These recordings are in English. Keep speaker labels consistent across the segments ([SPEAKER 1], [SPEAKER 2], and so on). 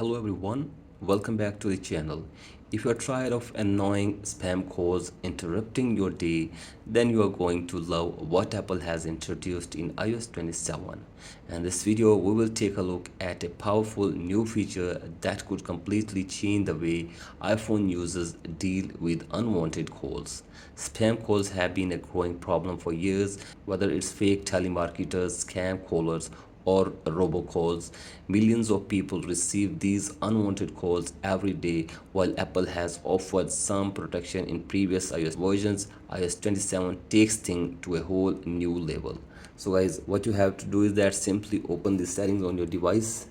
[SPEAKER 1] Hello everyone, welcome back to the channel. If you're tired of annoying spam calls interrupting your day, then you are going to love what Apple has introduced in iOS 27. In this video, we will take a look at a powerful new feature that could completely change the way iPhone users deal with unwanted calls. Spam calls have been a growing problem for years, whether it's fake telemarketers, scam callers, or robocalls. Millions of people receive these unwanted calls every day. While Apple has offered some protection in previous iOS versions, iOS 27 takes things to a whole new level. So guys, what you have to do is that simply open the settings on your device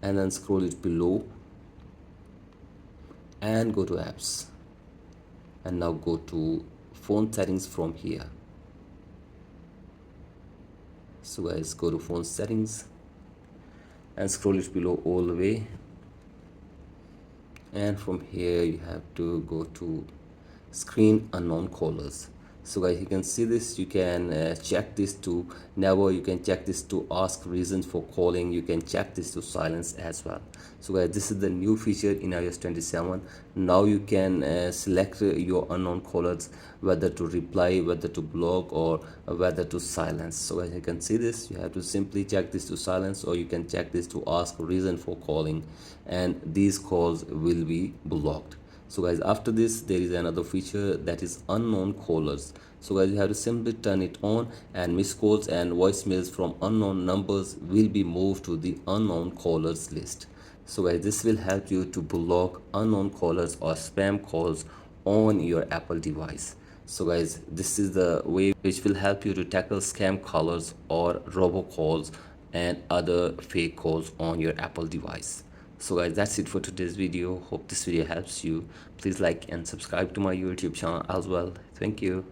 [SPEAKER 1] and then scroll it below and go to apps, and now go to phone settings from here. So guys, go to phone settings and scroll it below all the way, and from here you have to go to screen unknown callers. So guys, you can see this. You can check this to never, you can check this to ask reasons for calling, you can check this to silence as well. So guys, this is the new feature in iOS 27. Now you can select your unknown callers, whether to reply, whether to block, or whether to silence. So as you can see this, you have to simply check this to silence, or you can check this to ask reason for calling, and these calls will be blocked. So guys, after this there is another feature, that is unknown callers. So guys, you have to simply turn it on, and missed calls and voicemails from unknown numbers will be moved to the unknown callers list. So guys, this will help you to block unknown callers or spam calls on your Apple device. So guys, this is the way which will help you to tackle scam callers or robocalls and other fake calls on your Apple device. So guys, that's it for today's video. Hope this video helps you. Please like and subscribe to my YouTube channel as well. Thank you.